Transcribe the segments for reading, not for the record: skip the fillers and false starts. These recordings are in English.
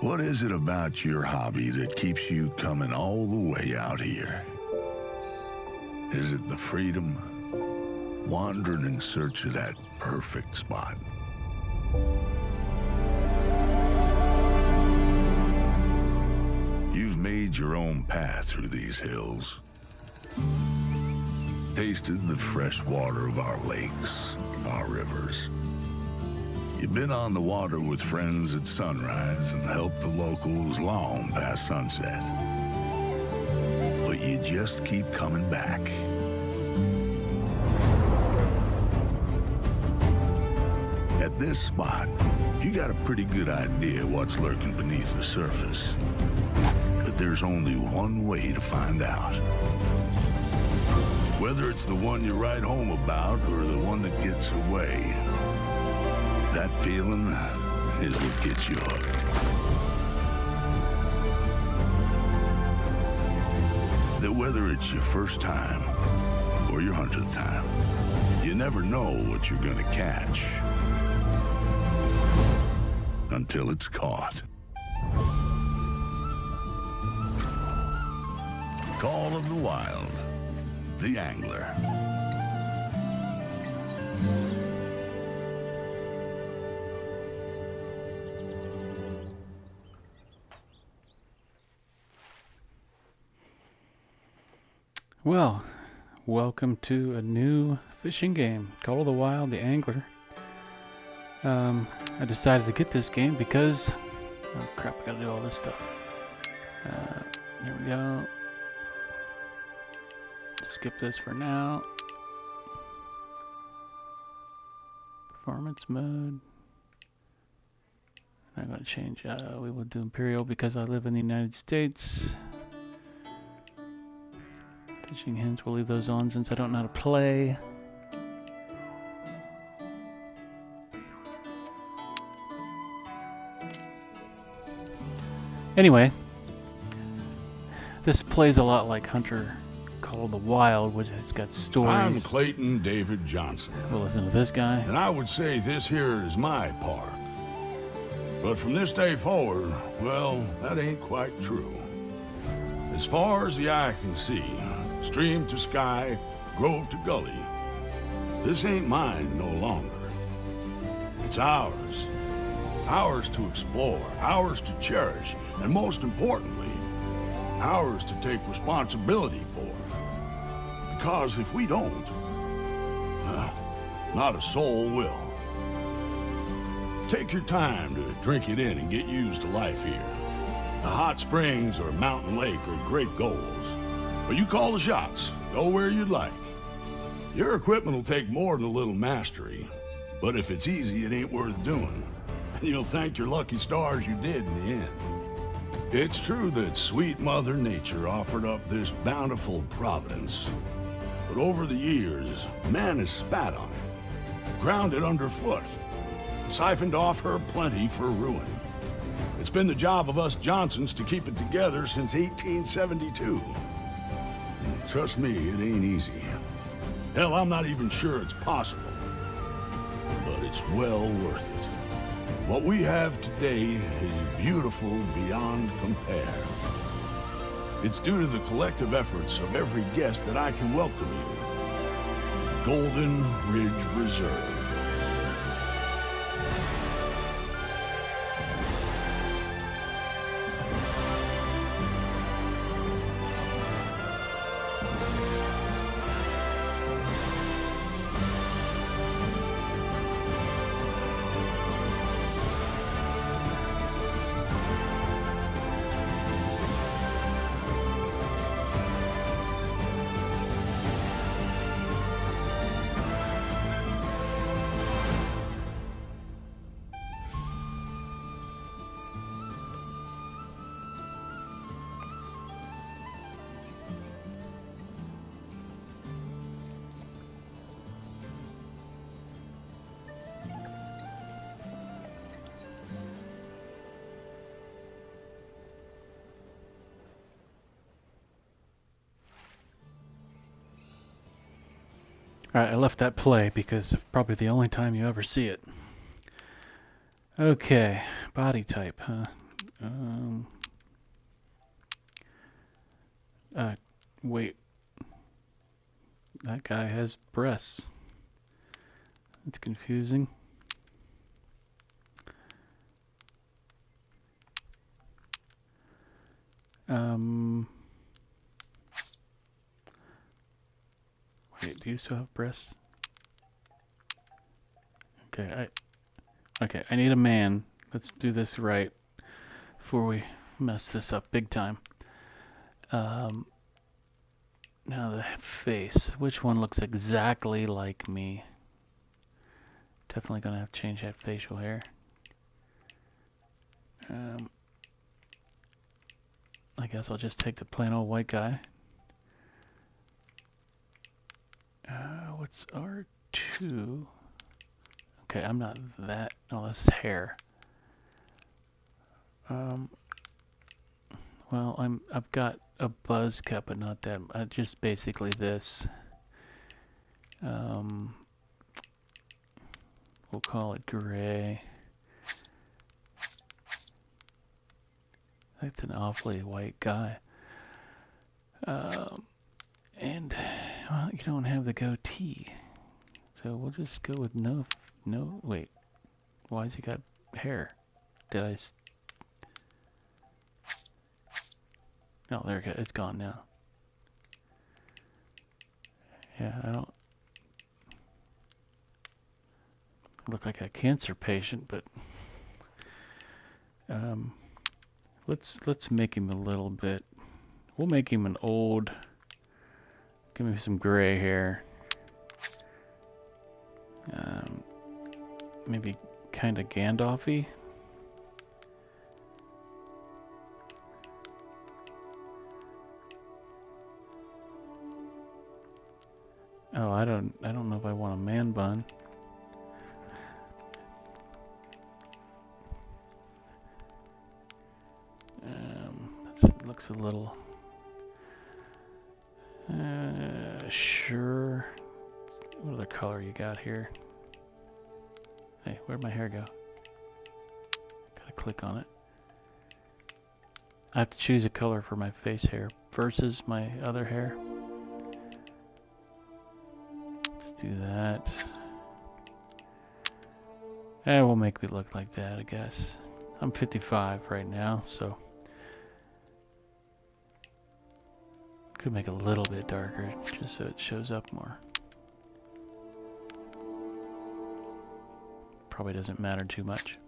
What is it about your hobby that keeps you coming all the way out here? Is it the freedom? Wandering in search of that perfect spot? You've made your own path through these hills. Tasted the fresh water of our lakes, our rivers. You've been on the water with friends at sunrise and helped the locals long past sunset. But you just keep coming back. At this spot, you got a pretty good idea what's lurking beneath the surface. But there's only one way to find out. Whether it's the one you write home about or the one that gets away, that feeling is what gets you hooked. That whether it's your first time or your 100th time, you never know what you're gonna catch until it's caught. Call of the Wild, The Angler. Well, welcome to a new fishing game, Call of the Wild, The Angler. I decided to get this game because, oh crap, I gotta do all this stuff. Here we go. Skip this for now. Performance mode. I'm going to change, we will do Imperial because I live in the United States. Fishing hints, we'll leave those on since I don't know how to play. Anyway, this plays a lot like Hunter Call of the Wild, which has got stories. I'm Clayton David Johnson. We'll listen to this guy. And I would say this here is my park. But from this day forward, well, that ain't quite true. As far as the eye can see, stream to sky, grove to gully, this ain't mine no longer. It's ours. Ours to explore, ours to cherish, and most importantly, ours to take responsibility for. Because if we don't, not a soul will. Take your time to drink it in and get used to life here. The hot springs or mountain lake are great goals. But you call the shots, go where you'd like. Your equipment will take more than a little mastery, but if it's easy, it ain't worth doing. And you'll thank your lucky stars you did in the end. It's true that sweet Mother Nature offered up this bountiful providence. But over the years, man has spat on it, ground it underfoot, siphoned off her plenty for ruin. It's been the job of us Johnsons to keep it together since 1872. And trust me, it ain't easy. Hell, I'm not even sure it's possible. But it's well worth it. What we have today is beautiful beyond compare. It's due to the collective efforts of every guest that I can welcome you. Golden Ridge Reserve. Alright, I left that play because probably the only time you ever see it. Okay, body type, huh? Wait. That guy has breasts. That's confusing. Wait, do you still have breasts? Okay, I need a man. Let's do this right before we mess this up big time. Now the face. Which one looks exactly like me? Definitely gonna have to change that facial hair. I guess I'll just take the plain old white guy. What's R2? Okay, I'm not that. Oh, this is hair. Well, I've got a buzz cut, but not that. Just basically this. We'll call it gray. That's an awfully white guy. And well, you don't have the goatee, so we'll just go with no. Wait. Why has he got hair? Did I? No, there it goes. It's gone now. Yeah, I don't look like a cancer patient, but let's make him a little bit. We'll make him an old. Give me some gray hair. Maybe kind of Gandalf-y. Oh, I don't know if I want a man bun. That looks a little. Sure. What other color you got here? Hey, where'd my hair go? Gotta click on it. I have to choose a color for my face hair versus my other hair. Let's do that. And we'll make it look like that, I guess. I'm 55 right now, so could make it a little bit darker just so it shows up more. Probably doesn't matter too much.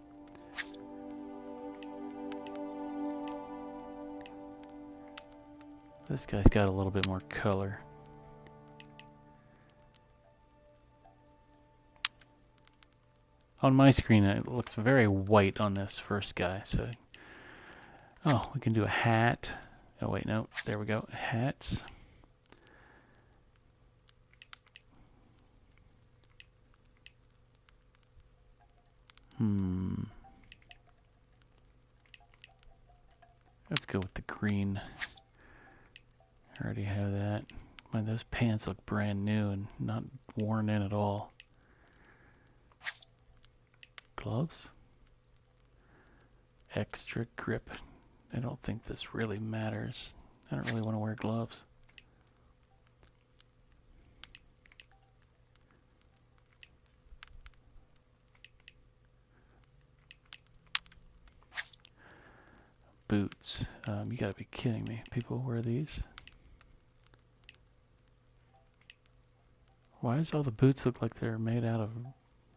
This guy's got a little bit more color. On my screen it looks very white on this first guy, so oh, we can do a hat. Oh wait, no, there we go. Hats. Let's go with the green. I already have that. Man, those pants look brand new and not worn in at all. Gloves? Extra grip. I don't think this really matters. I don't really want to wear gloves. Boots. You gotta be kidding me. People wear these? Why does all the boots look like they're made out of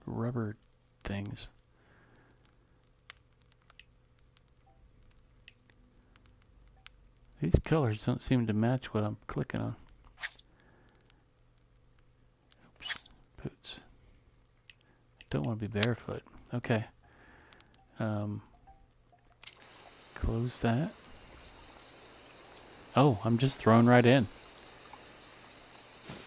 rubber things? These colors don't seem to match what I'm clicking on. Oops. Boots. Don't want to be barefoot. Okay. Close that. Oh, I'm just thrown right in.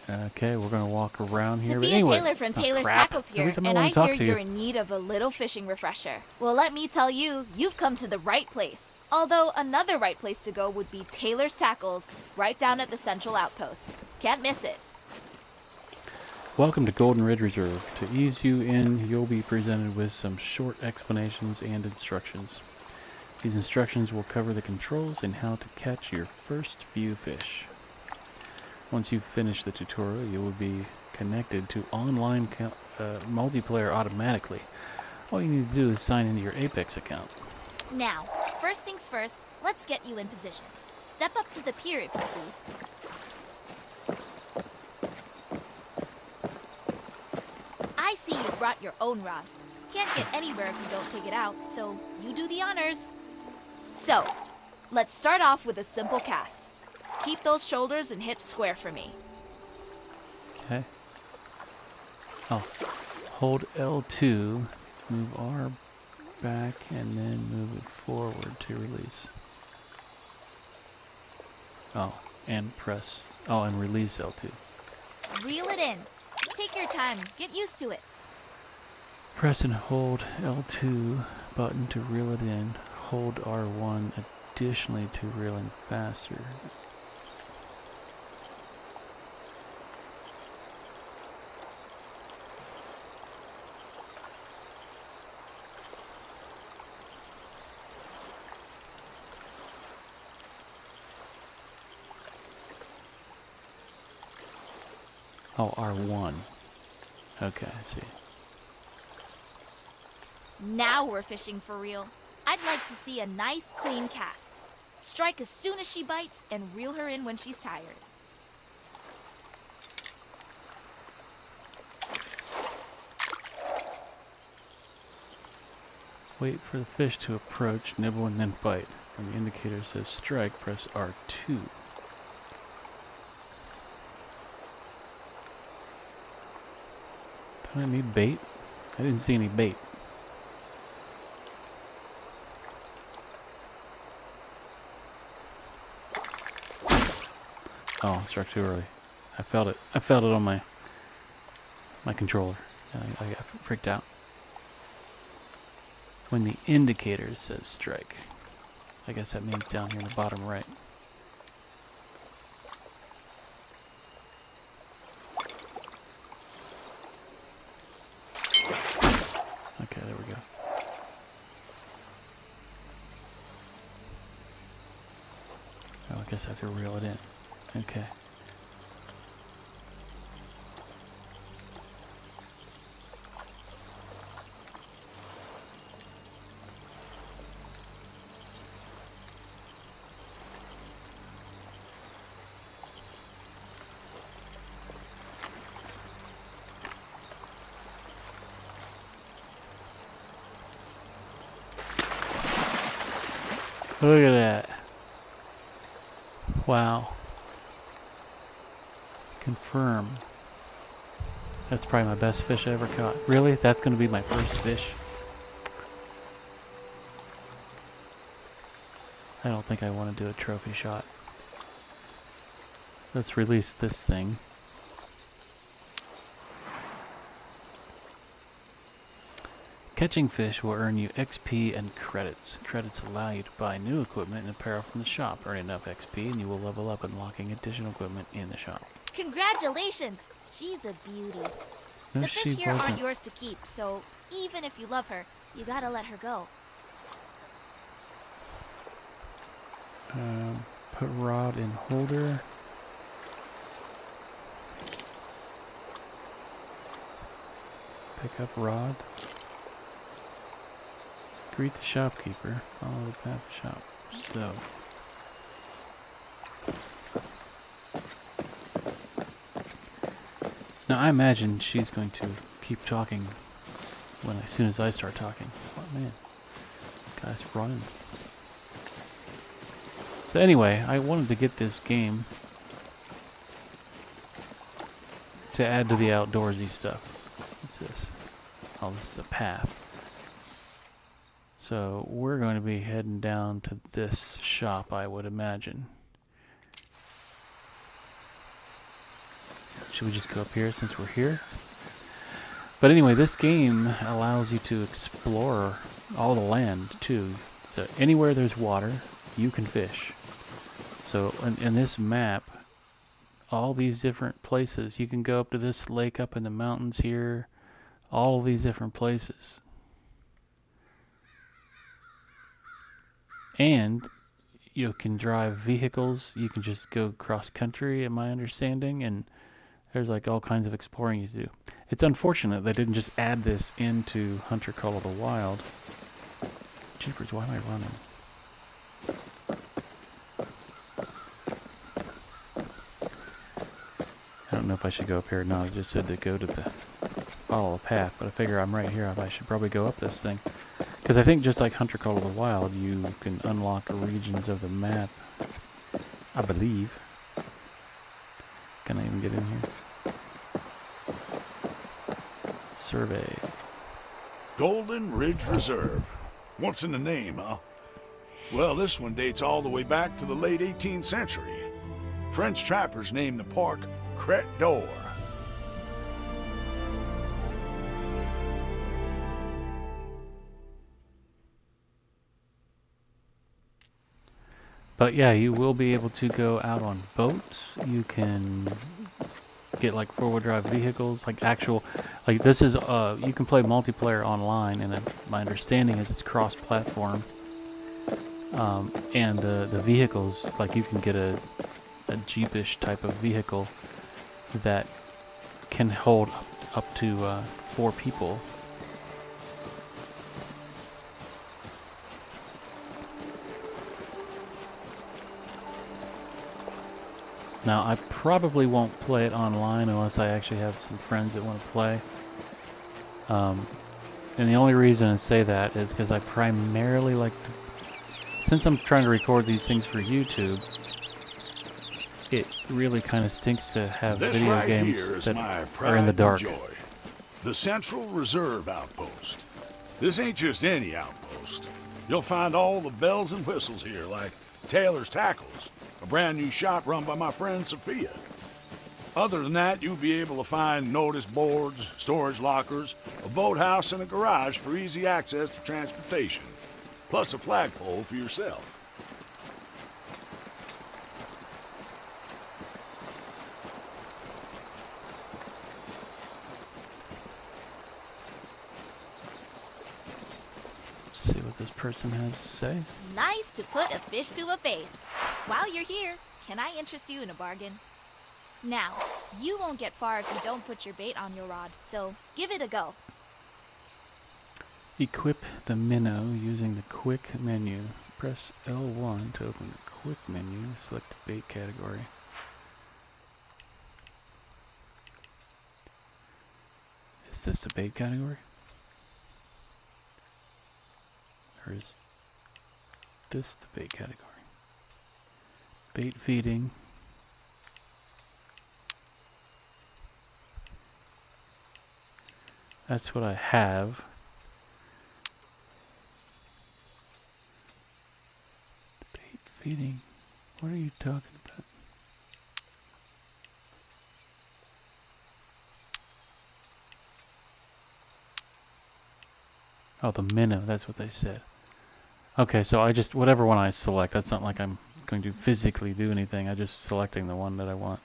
Okay, we're gonna walk around here. Sophia Anyway, Taylor from Taylor's Tackles here, and I hear you're in need of a little fishing refresher. Well, let me tell you, you've come to the right place. Although another right place to go would be Taylor's Tackles, right down at the Central Outpost. Can't miss it. Welcome to Golden Ridge Reserve. To ease you in, you'll be presented with some short explanations and instructions. These instructions will cover the controls and how to catch your first few fish. Once you finish the tutorial, you will be connected to online multiplayer automatically. All you need to do is sign into your Apex account. Now, first things first, let's get you in position. Step up to the pier if you please. I see you brought your own rod. Can't get anywhere if you don't take it out, so you do the honors. So, let's start off with a simple cast. Keep those shoulders and hips square for me. Okay. Oh, hold L2, move R back, and then move it forward to release. Oh, and press, oh, and release L2. Reel it in. Take your time, get used to it. Press and hold L2 button to reel it in. Hold R1 additionally to reeling faster. Oh, R1. Okay, I see. Now we're fishing for real. I'd like to see a nice clean cast. Strike as soon as she bites and reel her in when she's tired. Wait for the fish to approach, nibble, and then bite. When the indicator says strike, press R2. Don't I need bait? I didn't see any bait. Oh, I struck too early. I felt it. I felt it on my controller. I got freaked out. When the indicator says strike, I guess that means down here in the bottom right. Okay, there we go. Oh, I guess I have to reel it in. Okay. Look at that. Wow. Confirm. That's probably my best fish I ever caught. Really? That's going to be my first fish? I don't think I want to do a trophy shot. Let's release this thing. Catching fish will earn you XP and credits. Credits allow you to buy new equipment and apparel from the shop. Earn enough XP and you will level up, unlocking additional equipment in the shop. Congratulations! She's a beauty. No, The fish she here wasn't. aren't yours to keep, so even if you love her, you gotta let her go. Put rod in holder. Pick up rod. Greet the shopkeeper. Follow the path to shop. So. Now I imagine she's going to keep talking as soon as I start talking. Oh man, guy's running. So anyway, I wanted to get this game to add to the outdoorsy stuff. What's this? Oh, this is a path. So we're going to be heading down to this shop, I would imagine. Should we just go up here since we're here? But anyway, this game allows you to explore all the land too. So anywhere there's water, you can fish. So in this map, all these different places, you can go up to this lake up in the mountains here, all of these different places. And you can drive vehicles. You can just go cross country, in my understanding, and there's like all kinds of exploring you do. It's unfortunate they didn't just add this into Hunter Call of the Wild. Jeepers, why am I running? I don't know if I should go up here or not. It just said to go to the follow the path, but I figure I'm right here. I should probably go up this thing. Because I think just like Hunter Call of the Wild, you can unlock regions of the map, I believe. Can I even get in here? Survey. Golden Ridge Reserve. What's in the name, huh? Well, this one dates all the way back to the late 18th century. French trappers named the park Crête d'Or. But yeah, you will be able to go out on boats. You can get like four-wheel drive vehicles, like actual, like this is, you can play multiplayer online, and my understanding is it's cross-platform. And the vehicles, like you can get a Jeepish type of vehicle that can hold up to 4 people. Now, I probably won't play it online unless I actually have some friends that want to play. And the only reason I say that is because I primarily like to, since I'm trying to record these things for YouTube, it really kind of stinks to have This video right games here is that my are in the pride dark. and joy. The Central Reserve Outpost. This ain't just any outpost. You'll find all the bells and whistles here, like Taylor's Tackles, a brand new shop run by my friend Sophia. Other than that, you'll be able to find notice boards, storage lockers, a boathouse, and a garage for easy access to transportation, plus a flagpole for yourself. Let's see what this person has to say. Nice to put a fish to a face. While you're here, can I interest you in a bargain? Now, you won't get far if you don't put your bait on your rod, so give it a go. Equip the minnow using the quick menu. Press L1 to open the quick menu. Select the bait category. Is this the bait category? Or is this the bait category? Bait feeding. That's what I have. Bait feeding. What are you talking about? Oh, the minnow. That's what they said. Okay, so I just, whatever one I select, that's not like I'm going to physically do anything. I'm just selecting the one that I want.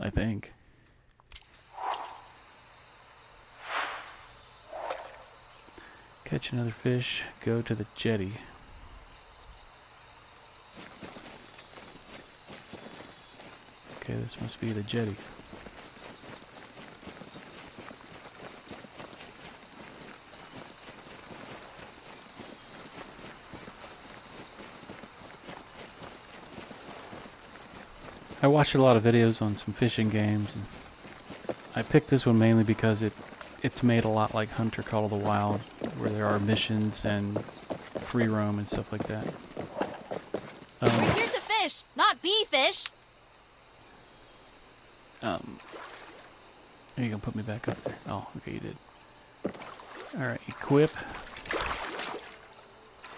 I think. Catch another fish, go to the jetty. Okay, this must be the jetty. I watched a lot of videos on some fishing games, and I picked this one mainly because it's made a lot like Hunter Call of the Wild, where there are missions and free roam and stuff like that. We're here to fish, not be fish. Are you gonna put me back up there? Oh, okay, you did. Alright, equip.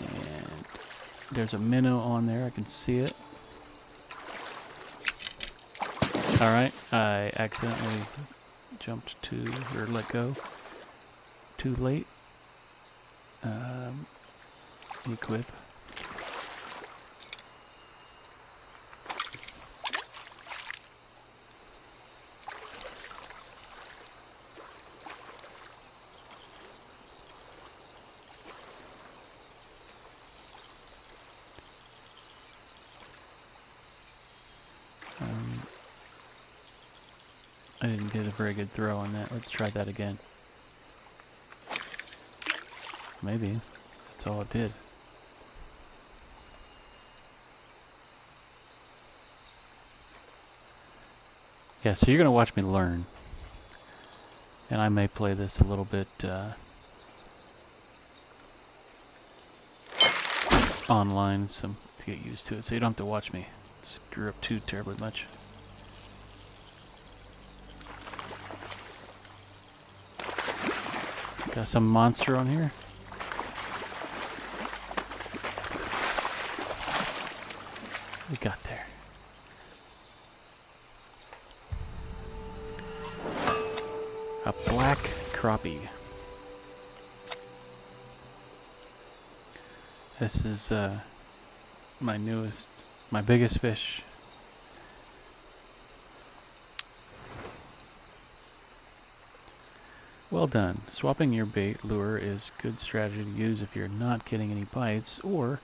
And there's a minnow on there, I can see it. Alright, I accidentally jumped to, or let go. Too late. Equip. I didn't get a very good throw on that. Let's try that again. Maybe. That's all it did. Yeah, so you're going to watch me learn. And I may play this a little bit online to get used to it, so you don't have to watch me screw up too terribly much. Got some monster on here. We got there. A black crappie. This is my biggest fish. Well done. Swapping your bait lure is a good strategy to use if you're not getting any bites or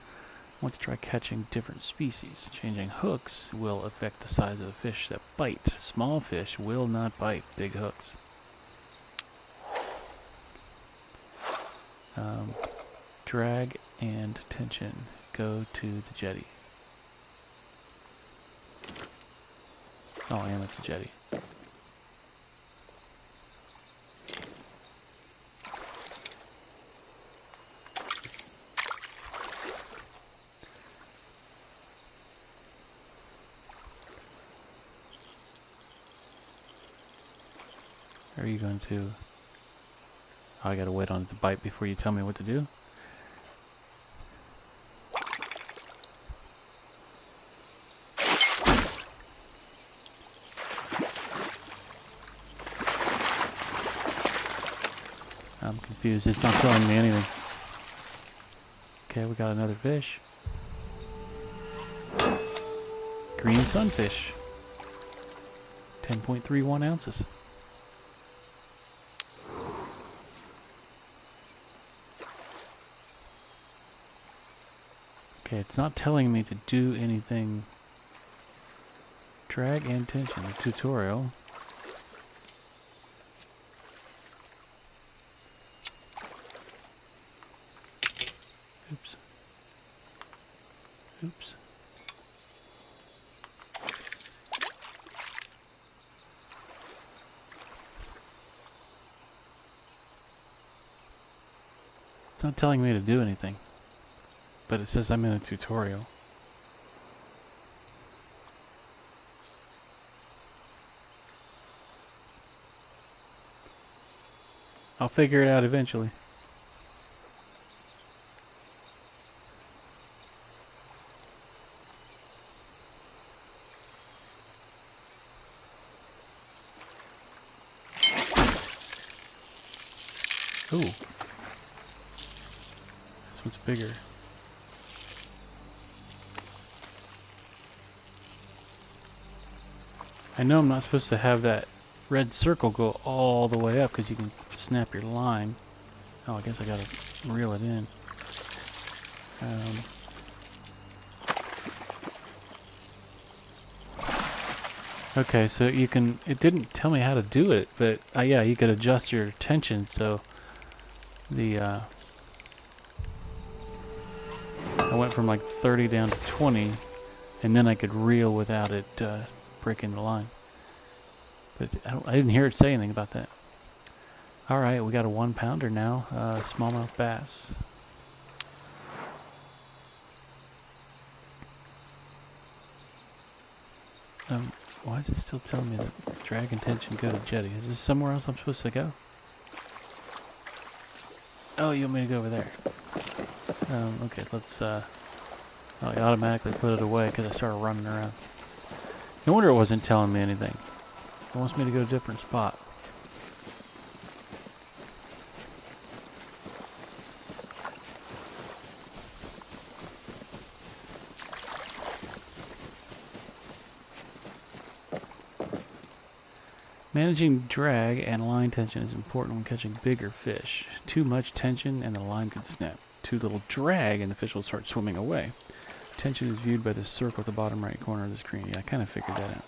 want to try catching different species. Changing hooks will affect the size of the fish that bite. Small fish will not bite big hooks. Drag and tension. Go to the jetty. Oh, I am at the jetty. Are you going to... Oh, I gotta wait on it to bite before you tell me what to do? I'm confused. It's not telling me anything. Okay, we got another fish. Green sunfish. 10.31 ounces. Okay, it's not telling me to do anything. Drag and tension, the tutorial. Oops. Oops. It's not telling me to do anything. But it says I'm in a tutorial. I'll figure it out eventually. Ooh. This one's bigger. I know I'm not supposed to have that red circle go all the way up because you can snap your line. Oh, I guess I gotta reel it in. Okay, so you can, it didn't tell me how to do it, but yeah, you could adjust your tension so the, I went from like 30 down to 20 and then I could reel without it breaking the line. But I didn't hear it say anything about that. Alright, we got a 1 pounder now, smallmouth bass. Why is it still telling me that drag and tension go to jetty? Is there somewhere else I'm supposed to go? Oh, you want me to go over there? Okay, let's, oh, I automatically put it away because I started running around. No wonder it wasn't telling me anything. It wants me to go to a different spot. Managing drag and line tension is important when catching bigger fish. Too much tension and the line could snap. Too little drag and the fish will start swimming away. Tension is viewed by the circle at the bottom right corner of the screen. Yeah, I kind of figured that out.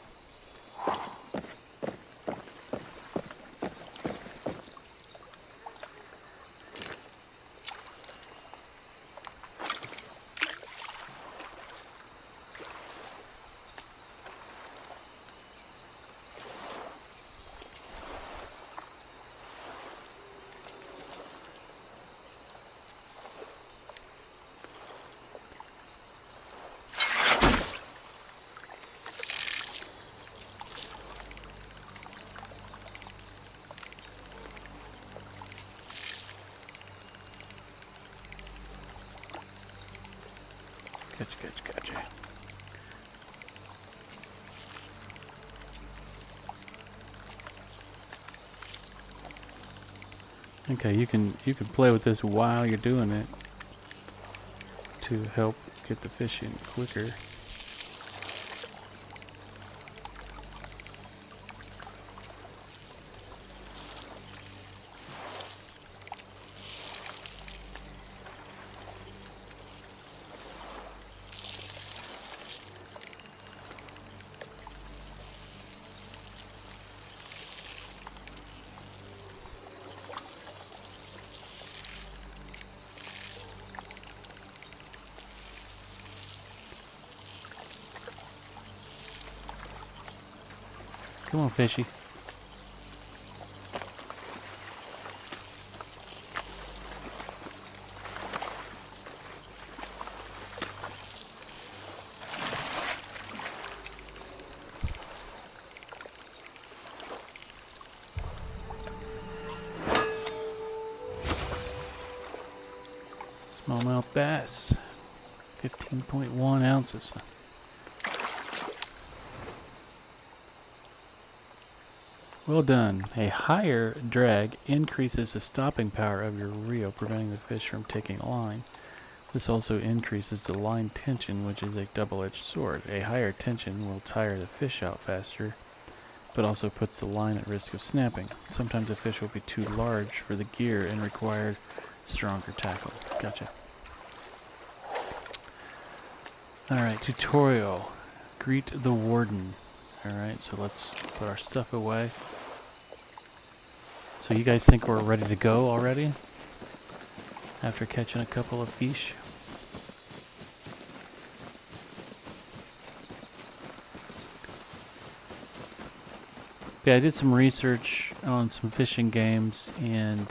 Gotcha. Okay, you can play with this while you're doing it to help get the fish in quicker. Come on, fishy. Smallmouth bass, 15.1 ounces. Well done. A higher drag increases the stopping power of your reel, preventing the fish from taking a line. This also increases the line tension, which is a double-edged sword. A higher tension will tire the fish out faster, but also puts the line at risk of snapping. Sometimes a fish will be too large for the gear and require stronger tackle. Gotcha. Alright, tutorial. Greet the warden. Alright, so let's put our stuff away. So you guys think we're ready to go already? After catching a couple of fish? Yeah, I did some research on some fishing games, and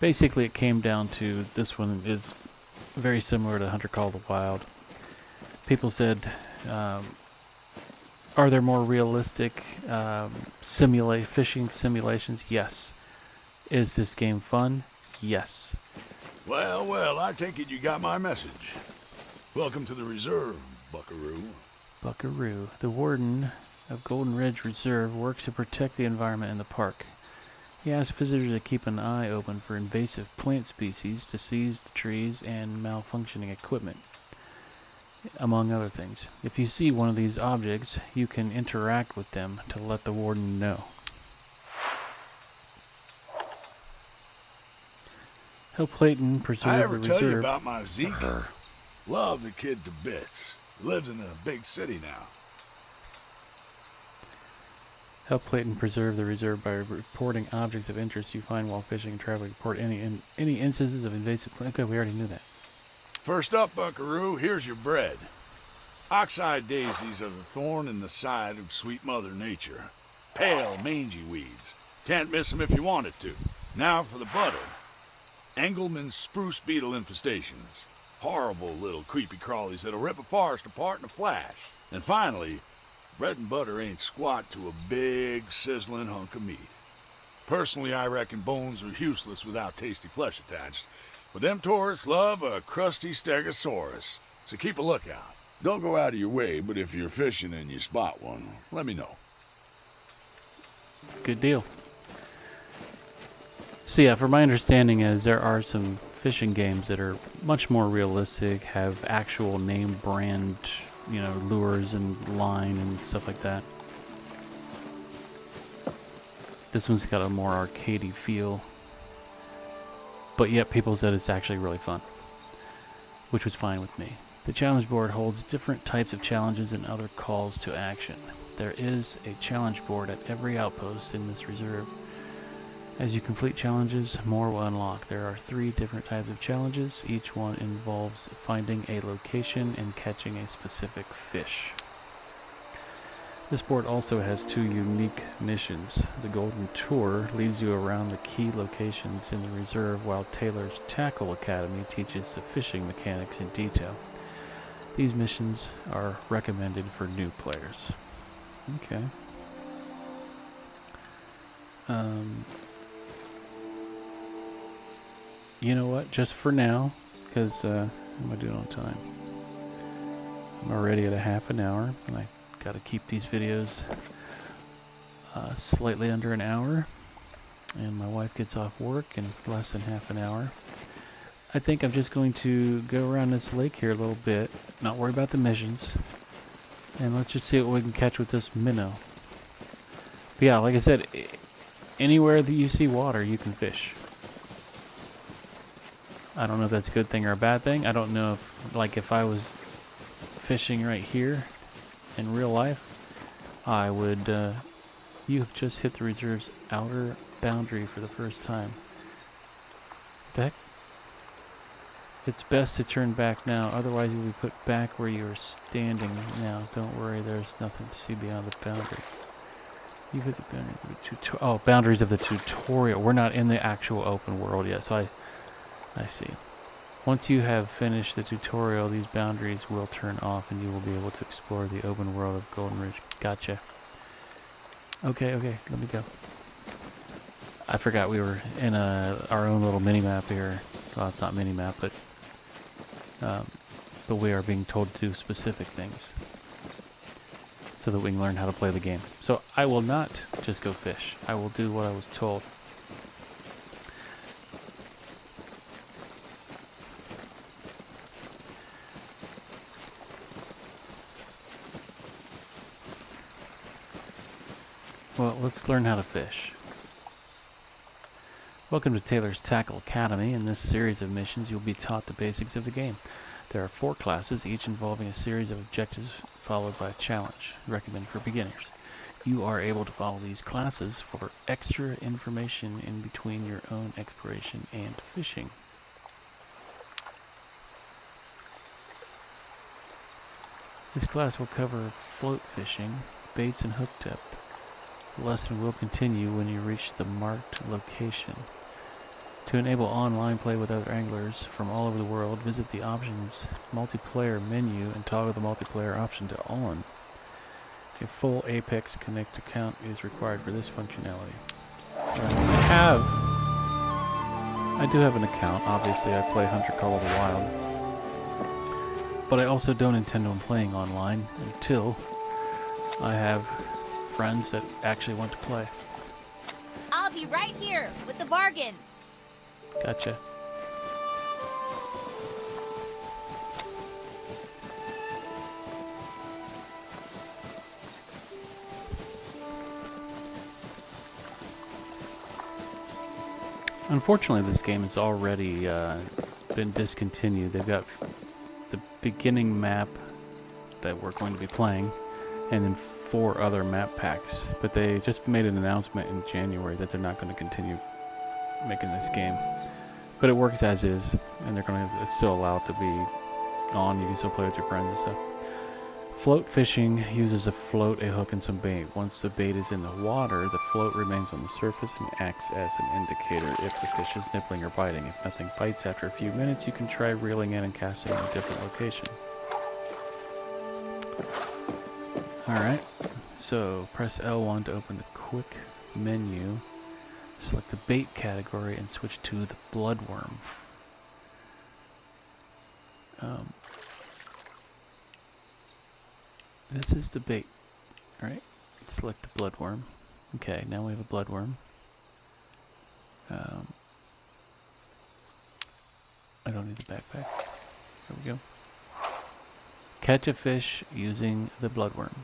basically it came down to this one is very similar to Hunter Call the Wild. People said, are there more realistic fishing simulations? Yes. Is this game fun? Yes. Well, I take it you got my message. Welcome to the reserve, Buckaroo. Buckaroo. The warden of Golden Ridge Reserve works to protect the environment in the park. He asks visitors to keep an eye open for invasive plant species, diseased trees, and malfunctioning equipment, among other things. If you see one of these objects, you can interact with them to let the warden know. Help Clayton preserve the reserve. I ever tell you about my Zeke? Love the kid to bits. Lives in a big city now. Help Clayton preserve the reserve by reporting objects of interest you find while fishing and traveling. Report any instances of invasive plants. Okay, we already knew that. First up, Buckaroo, here's your bread. Oxeye daisies are the thorn in the side of sweet Mother Nature. Pale, mangy weeds. Can't miss them if you wanted to. Now for the butter. Engelmann's spruce beetle infestations. Horrible little creepy crawlies that'll rip a forest apart in a flash. And finally, bread and butter ain't squat to a big, sizzling hunk of meat. Personally, I reckon bones are useless without tasty flesh attached. But them tourists love a crusty stegosaurus, so keep a lookout. Don't go out of your way, but if you're fishing and you spot one, let me know. Good deal. So yeah, from my understanding is there are some fishing games that are much more realistic, have actual name brand, lures and line and stuff like that. This one's got a more arcadey feel. But yet people said it's actually really fun, which was fine with me. The challenge board holds different types of challenges and other calls to action. There is a challenge board at every outpost in this reserve. As you complete challenges, more will unlock. There are 3 different types of challenges. Each one involves finding a location and catching a specific fish. This board also has 2 unique missions. The Golden Tour leads you around the key locations in the reserve, while Taylor's Tackle Academy teaches the fishing mechanics in detail. These missions are recommended for new players. Okay. You know what? Just for now, because how am I doing on time? I'm already at a half an hour, and I gotta keep these videos slightly under an hour. And my wife gets off work in less than half an hour. I think I'm just going to go around this lake here a little bit, not worry about the missions, and let's just see what we can catch with this minnow. But yeah, like I said, anywhere that you see water, you can fish. I don't know if that's a good thing or a bad thing. I don't know if, like, if I was fishing right here in real life, I would, you've just hit the reserve's outer boundary for the first time. What the heck? It's best to turn back now, otherwise you'll be put back where you are standing now. Don't worry, there's nothing to see beyond the boundary. You've hit the boundaries of the tutorial. Oh, boundaries of the tutorial. We're not in the actual open world yet, so I see. Once you have finished the tutorial, these boundaries will turn off and you will be able to explore the open world of Golden Ridge. Gotcha. Okay, let me go. I forgot we were in our own little mini-map here. Well, it's not mini-map, but we are being told to do specific things so that we can learn how to play the game. So I will not just go fish. I will do what I was told. Well, let's learn how to fish. Welcome to Taylor's Tackle Academy. In this series of missions, you'll be taught the basics of the game. There are 4 classes, each involving a series of objectives followed by a challenge, recommended for beginners. You are able to follow these classes for extra information in between your own exploration and fishing. This class will cover float fishing, baits, and hook depth. The lesson will continue when you reach the marked location. To enable online play with other anglers from all over the world, visit the Options Multiplayer menu and toggle the multiplayer option to on. A full Apex Connect account is required for this functionality. I do have an account. Obviously, I play Hunter Call of the Wild. But I also don't intend on playing online until I have friends that actually want to play. I'll be right here with the bargains. Gotcha. Unfortunately, this game has already been discontinued. They've got the beginning map that we're going to be playing, and then 4 other map packs. But they just made an announcement in January that they're not going to continue making this game. But it works as is, and they're going to still allow it to be on. You can still play with your friends and stuff. Float fishing uses a float, a hook, and some bait. Once the bait is in the water, the float remains on the surface and acts as an indicator if the fish is nibbling or biting. If nothing bites after a few minutes, you can try reeling in and casting in a different location. Alright, so press L1 to open the quick menu. Select the bait category and switch to the bloodworm. This is the bait. Alright, select the bloodworm. Okay, now we have a bloodworm. I don't need the backpack. There we go. Catch a fish using the bloodworm.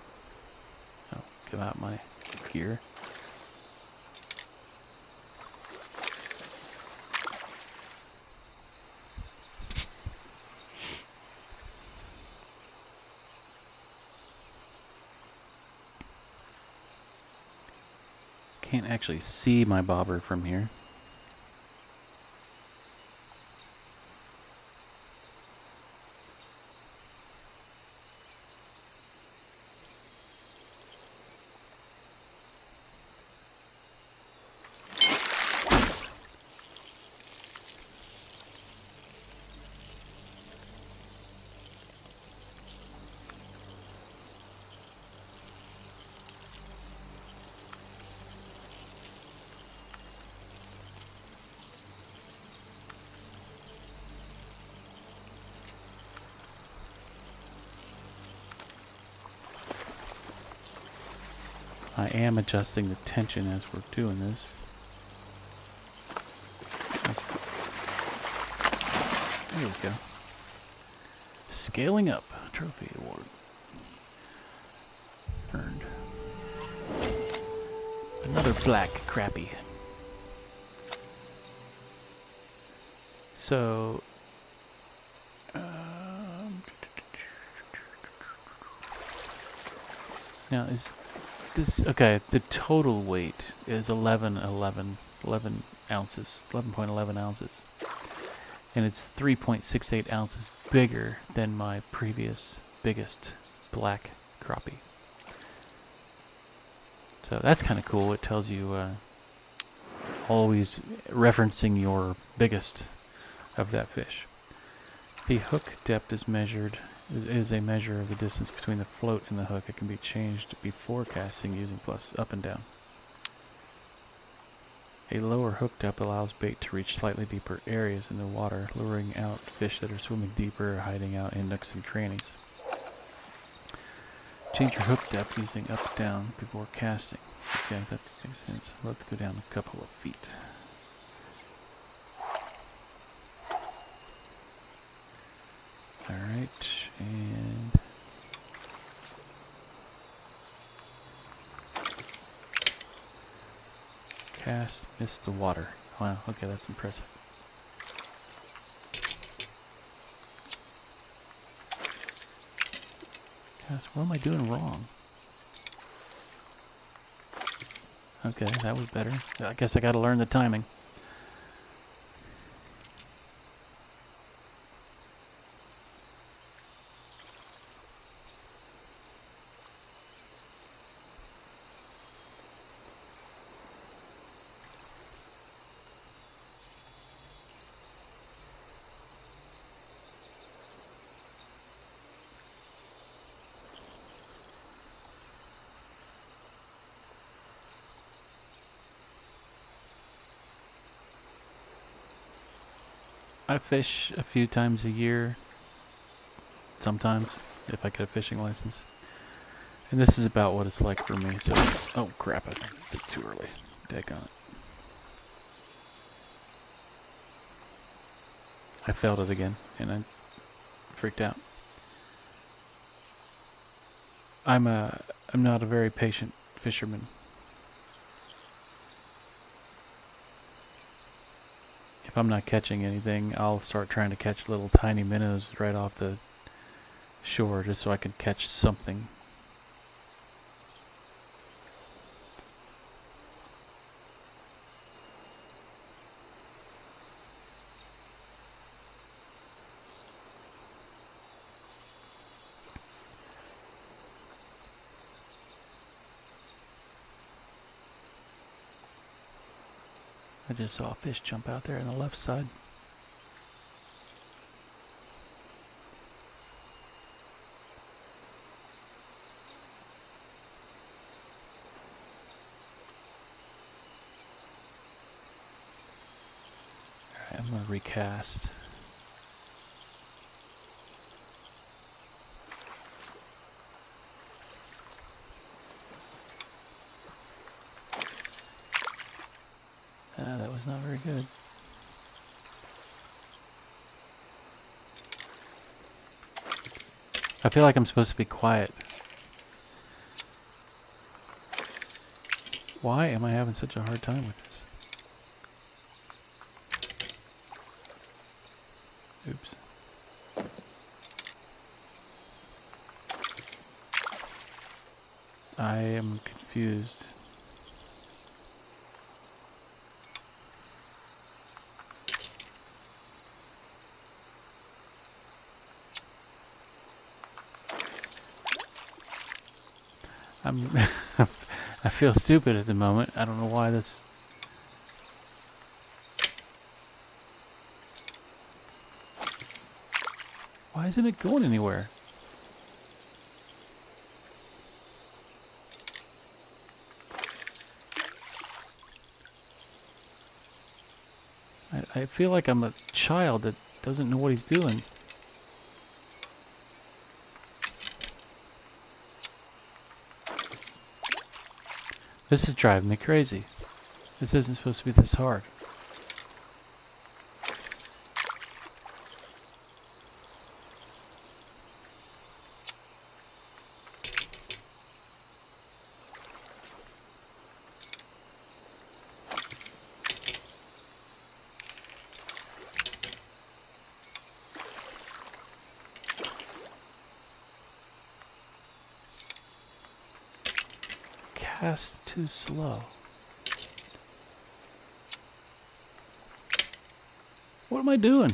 Oh, give out my gear. Can't actually see my bobber from here. I am adjusting the tension as we're doing this. There we go. Scaling up. Trophy award. Earned. Another black crappie. So... now is this... okay, the total weight is 11 ounces. 11.11 ounces. And it's 3.68 ounces bigger than my previous biggest black crappie. So that's kind of cool. It tells you always referencing your biggest of that fish. The hook depth is measured is a measure of the distance between the float and the hook. It can be changed before casting using plus up and down. A lower hook depth allows bait to reach slightly deeper areas in the water, luring out fish that are swimming deeper or hiding out in nooks and crannies. Change your hook depth using up and down before casting. Okay, that makes sense. Let's go down a couple of feet. Alright, and... cast, missed the water. Wow, okay, that's impressive. Cast, what am I doing wrong? Okay, that was better. I guess I gotta learn the timing. I fish a few times a year, sometimes, if I get a fishing license. And this is about what it's like for me, so... oh crap, I did it too early. Daggone it. I failed it again, and I freaked out. I'm not a very patient fisherman. If I'm not catching anything, I'll start trying to catch little tiny minnows right off the shore just so I can catch something. I just saw a fish jump out there on the left side. Alright, I'm going to recast. That was not very good. I feel like I'm supposed to be quiet. Why am I having such a hard time with this? Oops. I am confused. I feel stupid at the moment. I don't know why this... why isn't it going anywhere? I feel like I'm a child that doesn't know what he's doing. This is driving me crazy. This isn't supposed to be this hard. Cast too slow. What am I doing?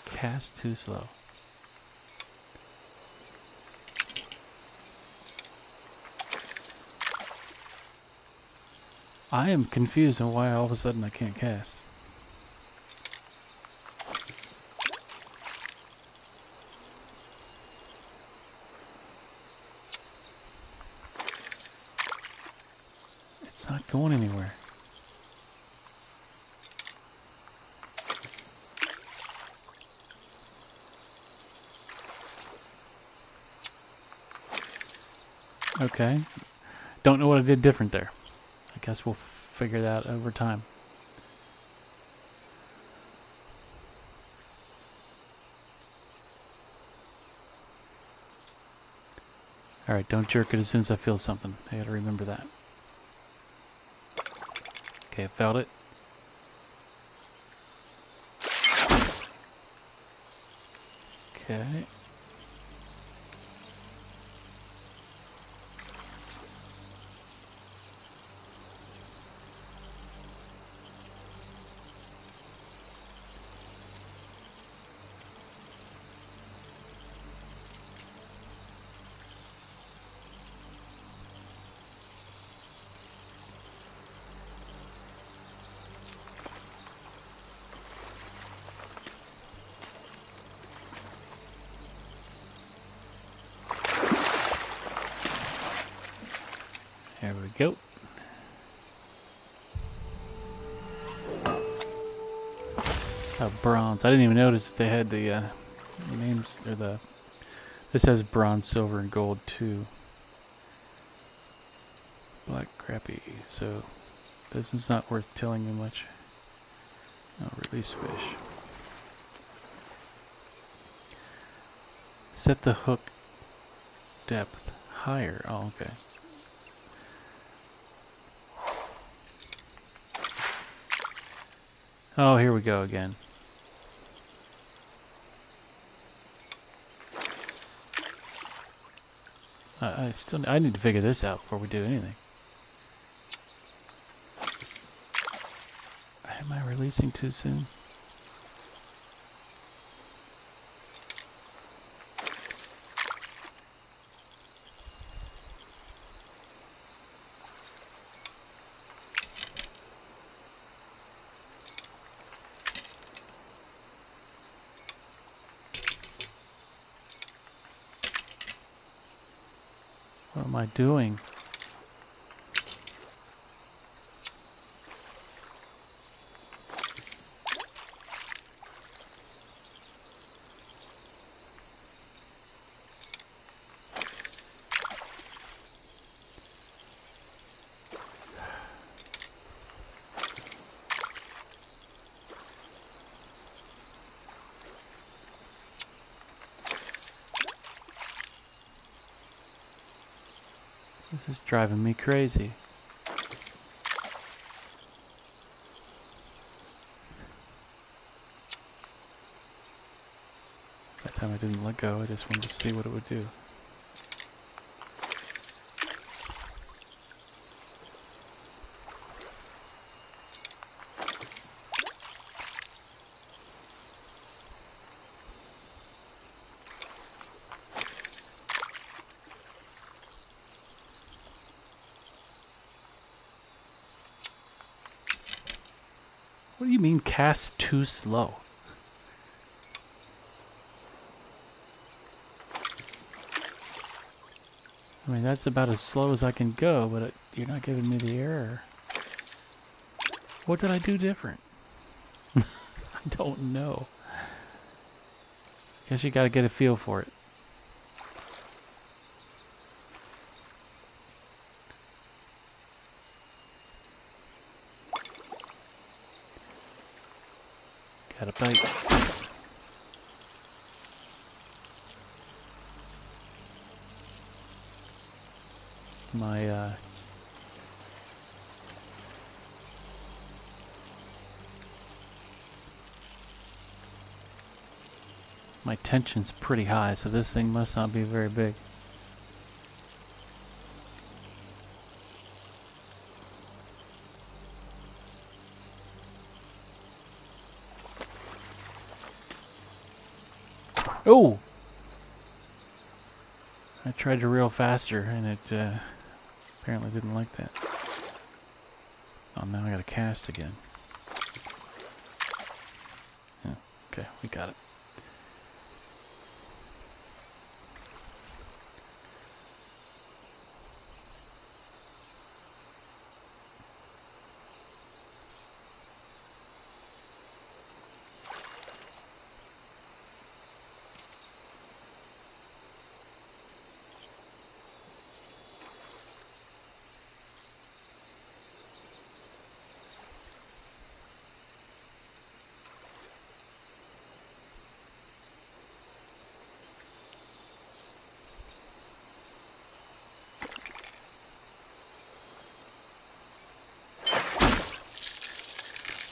Cast too slow. I am confused on why all of a sudden I can't cast. It's not going anywhere. Okay. Don't know what I did different there. I guess we'll figure that out over time. Alright, don't jerk it as soon as I feel something. I gotta remember that. Okay, I felt it. Okay. There we go. Bronze. I didn't even notice if they had the names or the. This has bronze, silver, and gold too. Black crappie. So this is not worth telling me much. I'll release fish. Set the hook depth higher. Oh, okay. Oh, here we go again. I need to figure this out before we do anything. Am I releasing too soon? What am I doing? This is driving me crazy. That time I didn't let go, I just wanted to see what it would do. What do you mean cast too slow? I mean, that's about as slow as I can go, but you're not giving me the error. What did I do different? I don't know. Guess you gotta get a feel for it. Got a bite. My tension's pretty high, so this thing must not be very big. Oh! I tried to reel faster, and it apparently didn't like that. Oh, now I gotta cast again. Yeah, okay, we got it.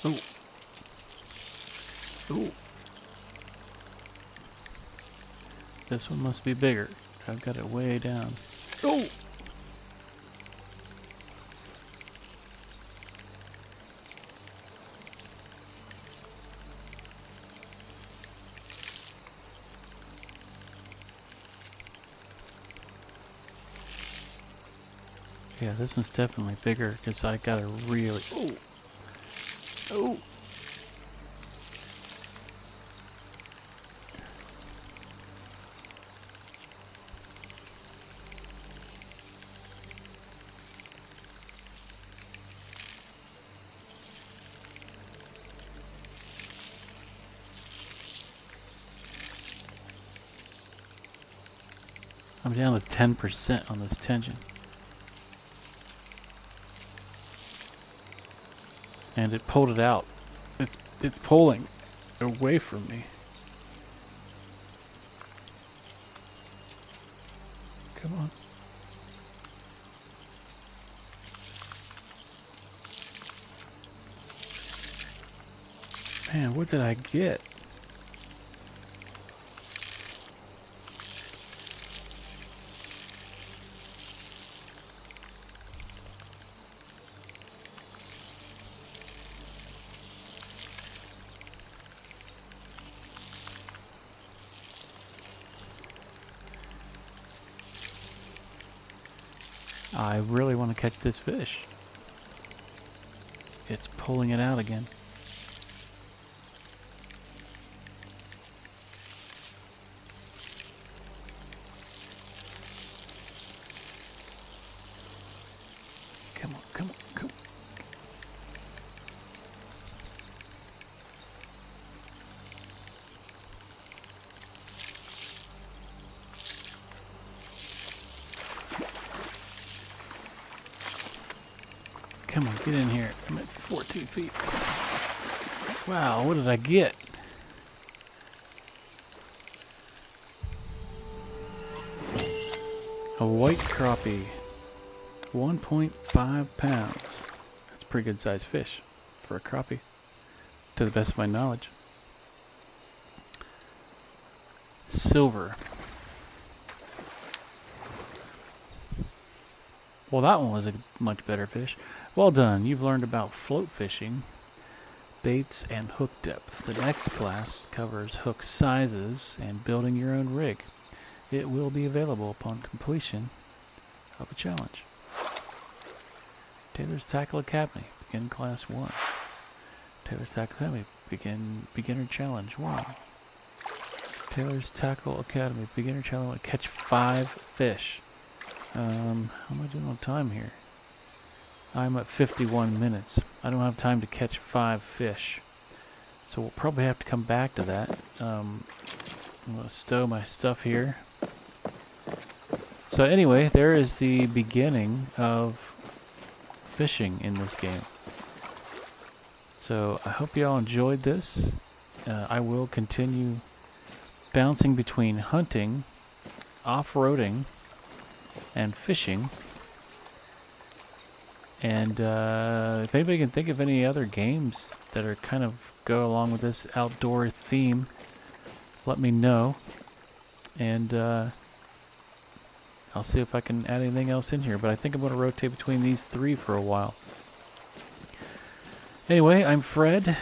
Oh. Oh. This one must be bigger. I've got it way down. Oh! Yeah, this one's definitely bigger because I got a really... Oh! Oh! I'm down to 10% on this tension. And it pulled it out. It's pulling away from me. Come on. Man, what did I get? I really want to catch this fish. It's pulling it out again. Come on, come on, come on. Come on, get in here. I'm at 14 feet. Wow, what did I get? A white crappie. 1.5 pounds. That's a pretty good sized fish for a crappie, to the best of my knowledge. Silver. Well, that one was a much better fish. Well done. You've learned about float fishing, baits, and hook depth. The next class covers hook sizes and building your own rig. It will be available upon completion of a challenge. Taylor's Tackle Academy, begin class 1. Taylor's Tackle Academy, beginner challenge 1. Taylor's Tackle Academy, beginner challenge 1, catch 5 fish. How am I doing on time here? I'm at 51 minutes. I don't have time to catch 5 fish. So we'll probably have to come back to that. I'm going to stow my stuff here. So anyway, there is the beginning of fishing in this game. So I hope you all enjoyed this. I will continue bouncing between hunting, off-roading, and fishing. And if anybody can think of any other games that are kind of go along with this outdoor theme, let me know. And I'll see if I can add anything else in here. But I think I'm going to rotate between these three for a while. Anyway, I'm Fred.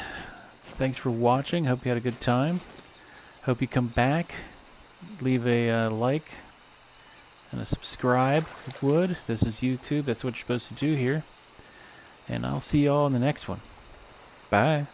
Thanks for watching. Hope you had a good time. Hope you come back. Leave a like and a subscribe if you would. This is YouTube. That's what you're supposed to do here. And I'll see y'all in the next one. Bye.